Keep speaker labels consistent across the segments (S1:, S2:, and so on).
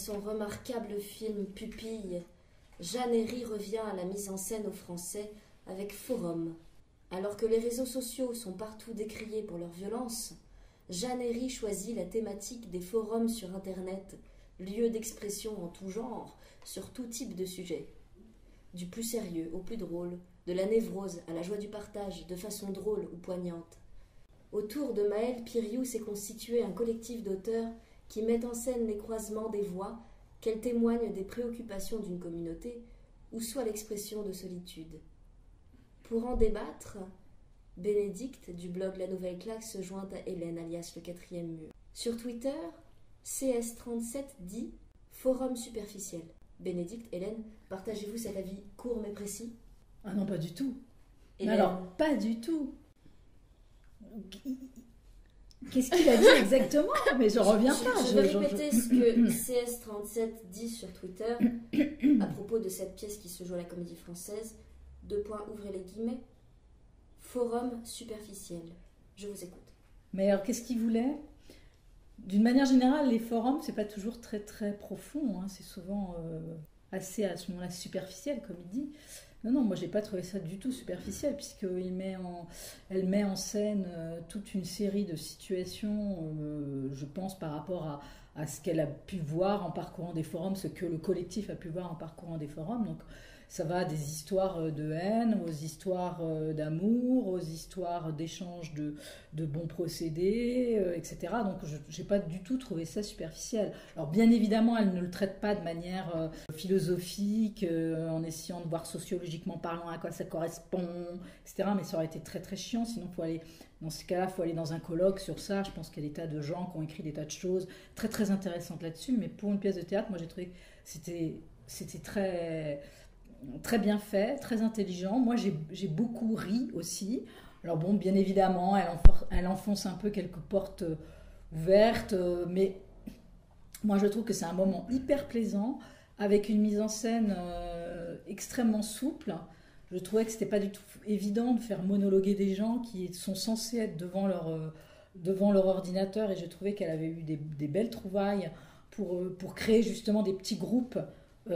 S1: son remarquable film Pupille, Jeanne Herry revient à la mise en scène au français avec Forum. Alors que les réseaux sociaux sont partout décriés pour leur violence, Jeanne Herry choisit la thématique des forums sur Internet, lieu d'expression en tout genre, sur tout type de sujet. Du plus sérieux au plus drôle, de la névrose à la joie du partage, de façon drôle ou poignante. Autour de Maëlle Piriou s'est constitué un collectif d'auteurs qui mettent en scène les croisements des voix, qu'elles témoignent des préoccupations d'une communauté, ou soit l'expression de solitude. Pour en débattre, Bénédicte, du blog La Nouvelle Claque, se joint à Hélène, alias le 4e mur. Sur Twitter, CS37 dit « Forum superficiel ». Bénédicte, Hélène, partagez-vous cet avis court mais précis?
S2: Ah non, pas du tout.
S1: Hélène.
S2: Alors, pas du tout. Qu'est-ce qu'il a dit exactement? Mais je reviens pas.
S1: Je vais répéter ce que CS37 dit sur Twitter à propos de cette pièce qui se joue à la Comédie Française. Ouvrez les guillemets. Forum superficiel. Je vous écoute.
S2: Mais alors, qu'est-ce qu'il voulait? D'une manière générale, les forums, c'est pas toujours très très profond. Hein. C'est souvent assez à ce moment-là superficiel, comme il dit. Non, moi j'ai pas trouvé ça du tout superficiel, puisqu'elle met en scène toute une série de situations, je pense, par rapport à ce qu'elle a pu voir en parcourant des forums, ce que le collectif a pu voir en parcourant des forums. Donc ça va des histoires de haine, aux histoires d'amour, aux histoires d'échange de bons procédés, etc. Donc je n'ai pas du tout trouvé ça superficiel. Alors bien évidemment, elle ne le traite pas de manière philosophique, en essayant de voir sociologiquement parlant à quoi ça correspond, etc. Mais ça aurait été très très chiant, sinon dans ce cas-là, il faut aller dans un colloque sur ça. Je pense qu'il y a des tas de gens qui ont écrit des tas de choses très très intéressantes là-dessus. Mais pour une pièce de théâtre, moi j'ai trouvé que c'était très... très bien fait, très intelligent. Moi, j'ai beaucoup ri aussi. Alors bon, bien évidemment, elle enfonce un peu quelques portes ouvertes, mais moi, je trouve que c'est un moment hyper plaisant, avec une mise en scène extrêmement souple. Je trouvais que c'était pas du tout évident de faire monologuer des gens qui sont censés être devant leur ordinateur, et j'ai trouvé qu'elle avait eu des belles trouvailles pour créer justement des petits groupes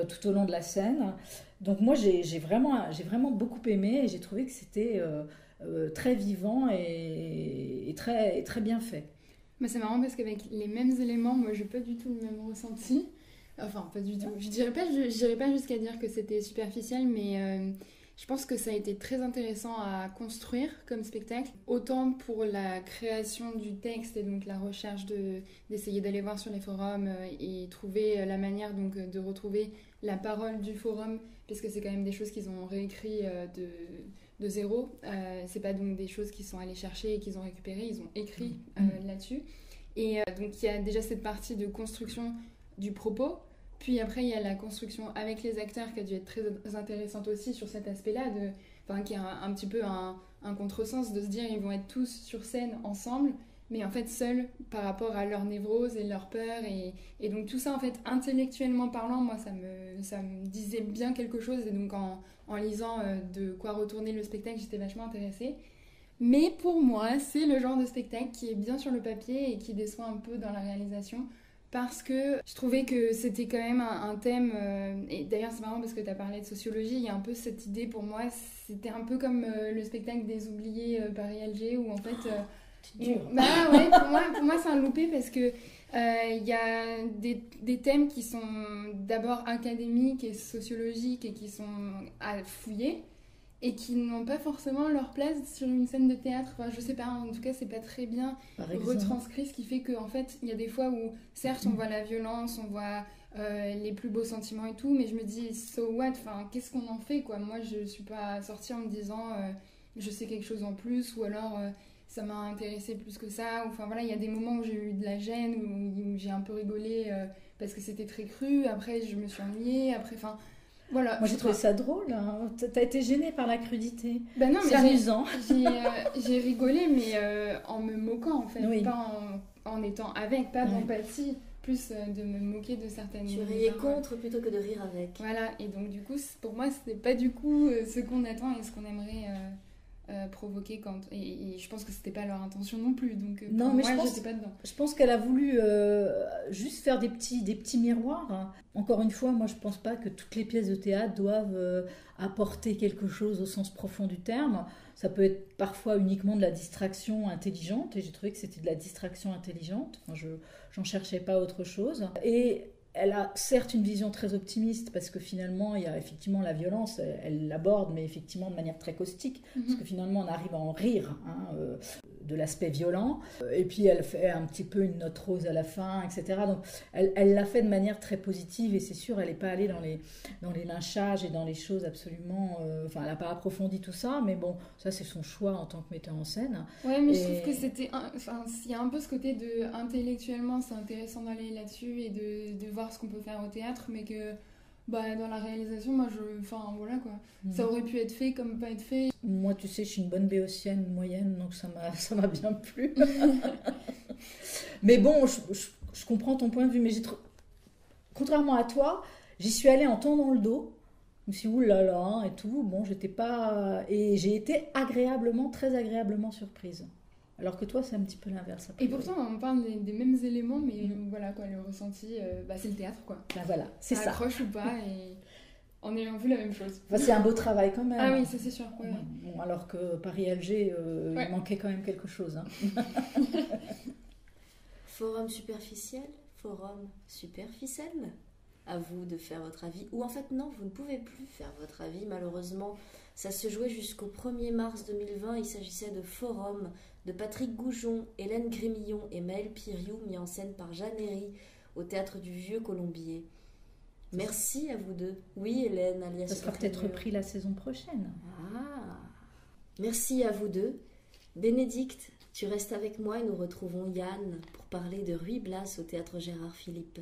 S2: tout au long de la scène. Donc moi j'ai vraiment beaucoup aimé, et j'ai trouvé que c'était très vivant et très bien fait.
S3: Mais c'est marrant parce qu'avec les mêmes éléments, moi j'ai pas du tout le même ressenti. Enfin, pas du tout. Je dirais pas jusqu'à dire que c'était superficiel, mais je pense que ça a été très intéressant à construire comme spectacle. Autant pour la création du texte et donc la recherche d'essayer d'aller voir sur les forums et trouver la manière donc de retrouver la parole du forum, puisque c'est quand même des choses qu'ils ont réécrit de zéro. C'est pas donc des choses qu'ils sont allés chercher et qu'ils ont récupérées, ils ont écrit là-dessus. Et donc il y a déjà cette partie de construction du propos. Puis après, il y a la construction avec les acteurs qui a dû être très intéressante aussi sur cet aspect-là, qui est un petit peu un contresens de se dire ils vont être tous sur scène ensemble, mais en fait seuls par rapport à leur névrose et leur peur. Et donc tout ça, en fait, intellectuellement parlant, moi, ça me disait bien quelque chose. Et donc en lisant de quoi retourner le spectacle, j'étais vachement intéressée. Mais pour moi, c'est le genre de spectacle qui est bien sur le papier et qui déçoit un peu dans la réalisation. Parce que je trouvais que c'était quand même un thème, et d'ailleurs c'est marrant parce que tu as parlé de sociologie, il y a un peu cette idée pour moi, c'était un peu comme le spectacle des oubliés Paris-Alger, où en fait...
S2: c'est dur.
S3: Bah ouais, pour moi c'est un loupé parce que il y a des thèmes qui sont d'abord académiques et sociologiques et qui sont à fouiller, et qui n'ont pas forcément leur place sur une scène de théâtre. Enfin, je sais pas, en tout cas, c'est pas très bien retranscrit, ce qui fait qu'en fait, il y a des fois où, certes, on voit la violence, on voit les plus beaux sentiments et tout, mais je me dis, so what, enfin, qu'est-ce qu'on en fait, quoi? Moi, je suis pas sortie en me disant, je sais quelque chose en plus, ou alors, ça m'a intéressé plus que ça, ou, enfin, voilà, il y a des moments où j'ai eu de la gêne, où j'ai un peu rigolé parce que c'était très cru, après, je me suis ennuyée, après, enfin... Voilà,
S2: moi j'ai trouvé ça drôle, hein. T'as été gênée par la crudité.
S3: Ben non,
S2: c'est amusant.
S3: J'ai rigolé, mais en me moquant en fait,
S2: oui.
S3: Pas en étant avec, pas d'empathie, plus de me moquer de certaines...
S1: Tu riais contre plutôt que de rire avec.
S3: Voilà, et donc du coup, pour moi, c'était pas du coup ce qu'on attend et ce qu'on aimerait provoquer quand... Et je pense que c'était pas leur intention non plus, donc
S2: Non,
S3: pour
S2: mais
S3: moi, j'étais pas dedans.
S2: je pense qu'elle a voulu juste faire des petits miroirs, hein. Encore une fois, moi je pense pas que toutes les pièces de théâtre doivent apporter quelque chose au sens profond du terme. Ça peut être parfois uniquement de la distraction intelligente, et j'ai trouvé que c'était de la distraction intelligente. Enfin, j'en cherchais pas autre chose. Et elle a certes une vision très optimiste, parce que finalement, il y a effectivement la violence, elle l'aborde, mais effectivement de manière très caustique, parce que finalement, on arrive à en rire, hein, de l'aspect violent. Et puis, elle fait un petit peu une note rose à la fin, etc. Donc, elle l'a fait de manière très positive, et c'est sûr, elle n'est pas allée dans les lynchages et dans les choses absolument... Enfin, elle n'a pas approfondi tout ça, mais bon, ça, c'est son choix en tant que metteur en scène.
S3: Ouais, mais je trouve que c'était... Enfin, il y a un peu ce côté de... Intellectuellement, c'est intéressant d'aller là-dessus et de voir ce qu'on peut faire au théâtre, mais que dans la réalisation, moi, enfin, voilà, quoi. Ça aurait pu être fait comme pas être fait.
S2: Moi, tu sais, je suis une bonne béotienne moyenne, donc ça m'a bien plu. Mais bon, je comprends ton point de vue, mais contrairement à toi, j'y suis allée en tendant le dos. Je me suis dit, oulala, hein, et tout. Bon, j'étais pas... Et j'ai été très agréablement surprise. Alors que toi, c'est un petit peu l'inverse.
S3: Et pourtant, on parle des mêmes éléments, mais voilà, quoi, le ressenti, c'est le théâtre, quoi.
S2: Ben voilà, c'est ça.
S3: Accroche ou pas, et on ayant vu la même chose.
S2: Enfin, c'est un beau travail quand même.
S3: Ah oui, ça c'est sûr. Ouais.
S2: Bon, alors que Paris-Alger, il manquait quand même quelque chose. Hein.
S1: Forum superficiel, forum superficiel. À vous de faire votre avis. Ou en fait, non, vous ne pouvez plus faire votre avis, malheureusement. Ça se jouait jusqu'au 1er mars 2020. Il s'agissait de Forum, de Patrick Goujon, Hélène Grémillon et Maëlle Piriou, mis en scène par Jeanne Herry au théâtre du Vieux Colombier. Merci à vous deux. Oui, Hélène, alias...
S2: Ça sera peut-être repris la saison prochaine.
S1: Ah. Merci à vous deux. Bénédicte, tu restes avec moi et nous retrouvons Yann pour parler de Ruy Blas au théâtre Gérard Philippe.